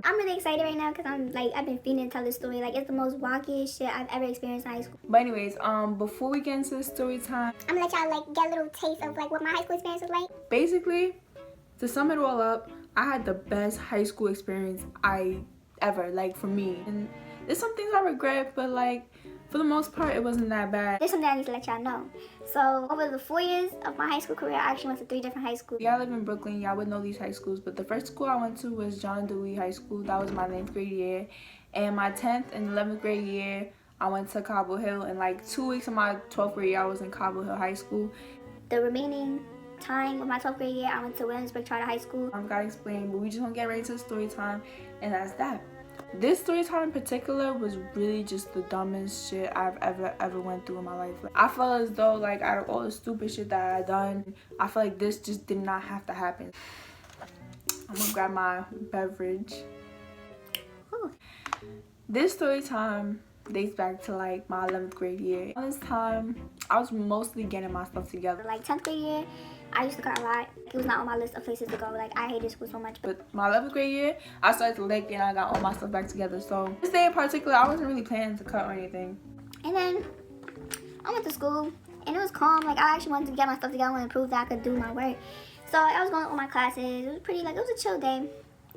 I'm really excited right now because I've been feeling to tell this story. Like, it's the most wackiest shit I've ever experienced in high school. But anyways, before we get into the story time, I'm gonna let y'all like get a little taste of like what my high school experience was like. Basically, to sum it all up, I had the best high school experience I ever, like, for me. And there's some things I regret, but like, for the most part, it wasn't that bad. There's something I need to let y'all know. So over the 4 years of my high school career, I actually went to 3 different high schools. Yeah, I live in Brooklyn. Y'all would know these high schools. But the first school I went to was John Dewey High School. That was my 9th grade year. And my 10th and 11th grade year, I went to Cobble Hill. And like 2 weeks of my 12th grade year, I was in Cobble Hill High School. The remaining time of my 12th grade year, I went to Williamsburg Charter High School. I've got to explain, but we just gonna get right to the story time. And that's that. This story time in particular was really just the dumbest shit I've ever went through in my life. Like, I felt as though, like, out of all the stupid shit that I had done, I feel like this just did not have to happen. I'm gonna grab my beverage. Ooh. This story time dates back to like my 11th grade year. At this time, I was mostly getting my stuff together. Like 10th grade year, I used to cut a lot. It was not on my list of places to go. Like, I hated school so much. But my 11th grade year, I started to lick and I got all my stuff back together. So this day in particular, I wasn't really planning to cut or anything. And then I went to school and it was calm. Like, I actually wanted to get my stuff together and prove that I could do my work. So I was going to all my classes. It was pretty, like, it was a chill day.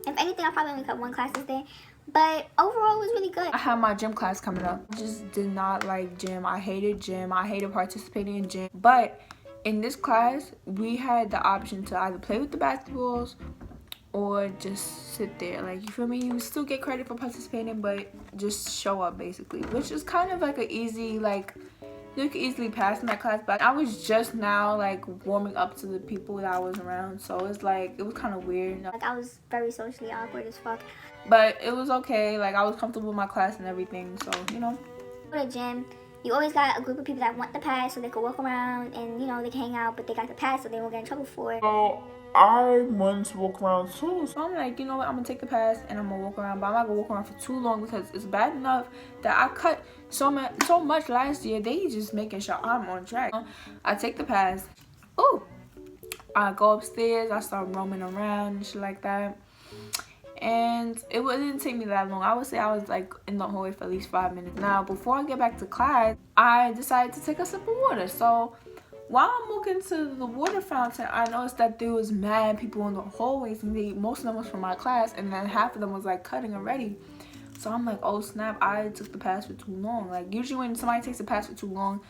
If anything, I probably only cut 1 class this day. But overall, it was really good. I had my gym class coming up. I just did not like gym. I hated gym. I hated participating in gym. But in this class, we had the option to either play with the basketballs or just sit there. Like, you feel me? You still get credit for participating, but just show up, basically. Which is kind of like an easy, like, you could easily pass in that class. But I was just now, like, warming up to the people that I was around. So it's like, it was kind of weird. Like, I was very socially awkward as fuck. But it was okay. Like, I was comfortable with my class and everything. So, you know. Go to gym. You always got a group of people that want the pass so they could walk around and, you know, they can hang out, but they got the pass so they won't get in trouble for it. So I wanted to walk around too. So I'm like, you know what, I'm gonna take the pass and I'm gonna walk around, but I'm not gonna walk around for too long because it's bad enough that I cut so much last year. They just making sure I'm on track. I take the pass. Ooh, I go upstairs. I start roaming around and shit like that. And it didn't take me that long. I would say I was like in the hallway for at least 5 minutes. Now, before I get back to class, I decided to take a sip of water. So while I'm walking to the water fountain, I noticed that there was mad people in the hallways, and most of them was from my class, and then half of them was like cutting already. So I'm like, oh snap, I took the pass for too long. Like, usually when somebody takes a pass for too long,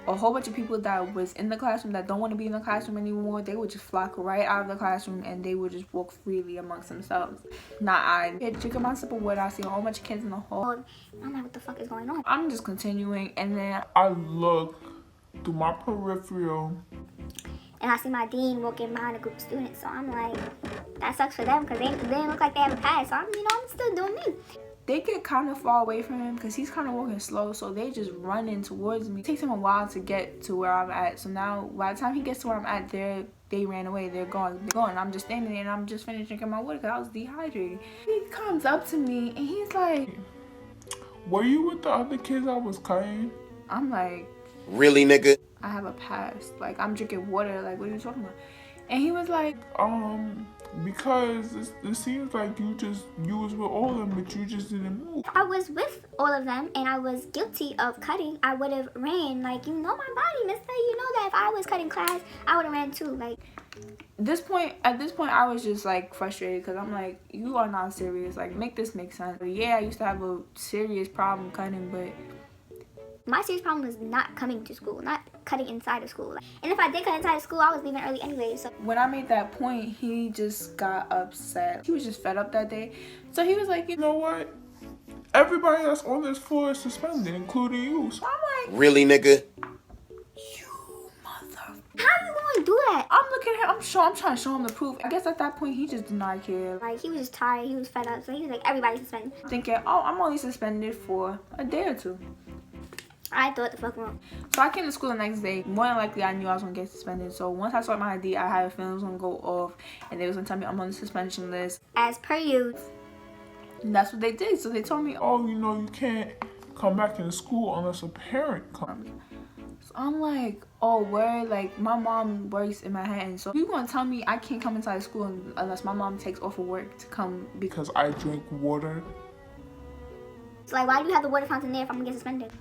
a whole bunch of people that was in the classroom that don't want to be in the classroom anymore, they would just flock right out of the classroom and they would just walk freely amongst themselves. Not I. Drinking my sip of water, I see a whole bunch of kids in the hall. I'm like, what the fuck is going on? I'm just continuing, and then I look through my peripheral and I see my dean walking behind a group of students. So I'm like, that sucks for them because they didn't look like they have a pass. So I'm still doing me. They get kind of far away from him because he's kind of walking slow, so they just running towards me. It takes him a while to get to where I'm at. So now, by the time he gets to where I'm at, they ran away. They're gone. I'm just standing there and I'm just finished drinking my water because I was dehydrated. He comes up to me and he's like, "Were you with the other kids I was cutting?" I'm like, "Really, nigga? I have a pass. Like, I'm drinking water. Like, what are you talking about?" And he was like, because it seems like you was with all of them, but you just didn't move. I was with all of them and I was guilty of cutting. I would have ran. Like, you know my body, mister. You know that if I was cutting class, I would have ran too. Like, at this point, I was just like frustrated because I'm like, you are not serious. Like, make this make sense. But yeah, I used to have a serious problem cutting, but my serious problem was not coming to school, not cutting inside of school. And if I did cut inside of school, I was leaving early anyway. So when I made that point, he just got upset. He was just fed up that day. So he was like, you know what? Everybody that's on this floor is suspended, including you. So I'm like, "Really, nigga? You mother." how you gonna do that? I'm looking at him. I'm trying to show him the proof. I guess at that point, he just did not care. Like, he was just tired. He was fed up. So he was like, everybody's suspended. Thinking, oh, I'm only suspended for a day or two. I thought the fuck wrong. So I came to school the next day. More than likely, I knew I was gonna get suspended. So once I saw my ID, I had a feeling it was gonna go off, and they was gonna tell me I'm on the suspension list. As per you. And that's what they did. So they told me, oh, you know, you can't come back into school unless a parent comes. So I'm like, oh, word, like my mom works in Manhattan, so you gonna tell me I can't come inside school unless my mom takes off of work to come because I drink water. So like, why do you have the water fountain there if I'm gonna get suspended?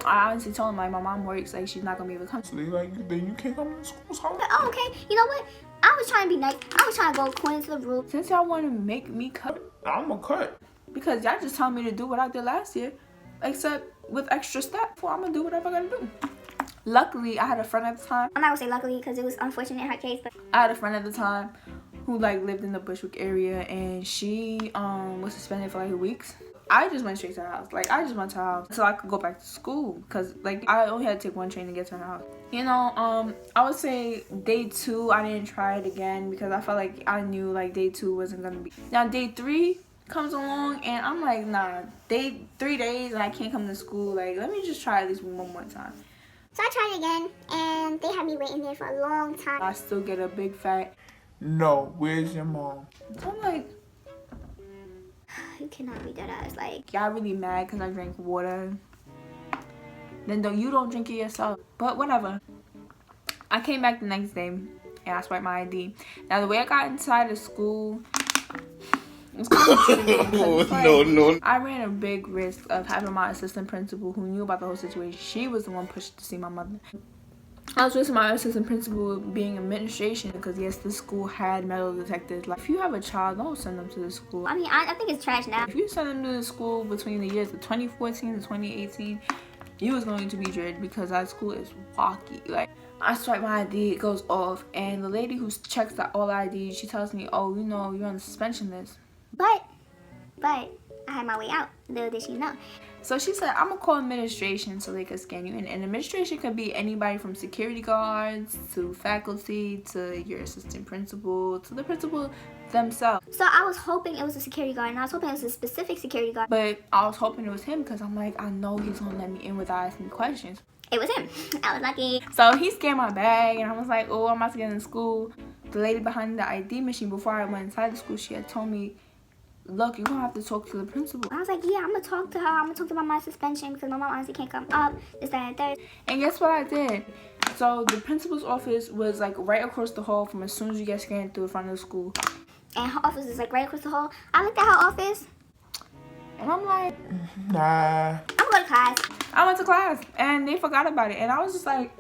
I honestly told him like my mom works, like she's not gonna be able to come. So they like, then you can't come to school. So But, oh, okay. You know what? I was trying to be nice. I was trying to go according to the rules. Since y'all want to make me cut, I'm gonna cut. because y'all just telling me to do what I did last year, except with extra steps. So I'm gonna do whatever I gotta do. Luckily, I had a friend at the time. I'm not gonna say luckily because it was unfortunate in her case, but I had a friend at the time who like lived in the Bushwick area, and she was suspended for like weeks. I just went straight to her house. Like, I just went to her house so I could go back to school, because like I only had to take one train to get to her house. You know, I would say day 2 I didn't try it again because I felt like I knew like day 2 wasn't gonna be. Now day 3 comes along and I'm like, nah, 3 days and I can't come to school. Like, let me just try at least one more time. so I tried it again, and they had me waiting there for a long time. I still get a big fat. No, where's your mom? So I'm like, You cannot be that ass. Like, y'all really mad because I drank water. Then you don't drink it yourself. But whatever. I came back the next day and I swiped my ID. Now the way I got inside of school, it's kind of tricky because no. I ran a big risk of having my assistant principal, who knew about the whole situation. She was the one pushed to see my mother. I was with my assistant principal being administration because yes, the school had metal detectors. Like, if you have a child, don't send them to the school. I mean, I think it's trash now. If you send them to the school between the years of 2014 to 2018, you was going to be dreaded because that school is wacky. Like, I swipe my ID, it goes off, and the lady who checks all IDs, she tells me, oh, you know, you're on the suspension list. But I had my way out. Little did she know. So she said, I'm gonna call administration so they could scan you in. And administration could be anybody from security guards to faculty to your assistant principal to the principal themselves. So I was hoping it was a security guard, and I was hoping it was a specific security guard. But I was hoping it was him because I'm like, I know he's gonna let me in without asking me questions. It was him. I was lucky. So he scanned my bag and I was like, oh, I'm about to get in school. The lady behind the ID machine, before I went inside the school, she had told me, look, you're gonna have to talk to the principal. I was like, yeah, I'm gonna talk to her. I'm gonna talk about my suspension because my mom honestly can't come up. This, that, and third. And guess what I did? So the principal's office was like right across the hall from as soon as you get scanned through the front of the school. And her office is like right across the hall. I looked at her office. And I'm like, Nah. I'm going to class. I went to class and they forgot about it. And I was just like,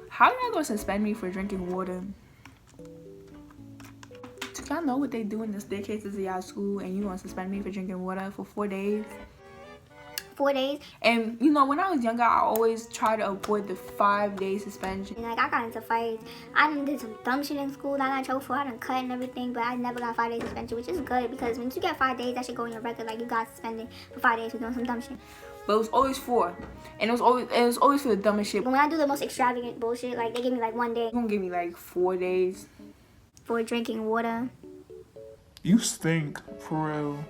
how are y'all gonna suspend me for drinking water? Do y'all know what they do in the staircases of y'all school and you gonna suspend me for drinking water for 4 days? 4 days. And you know, when I was younger, I always try to avoid the 5-day suspension. And like, I got into fights. I done did some dumb shit in school that I got in trouble for. I done cut and everything, but I never got 5 days suspension, which is good because when you get 5 days, that should go in your record. Like, you got suspended for 5 days for doing some dumb shit. But it was always 4, and it was always for the dumbest shit. But when I do the most extravagant bullshit, like, they give me like 1 day You're gonna give me like 4 days for drinking water. You stink, for real.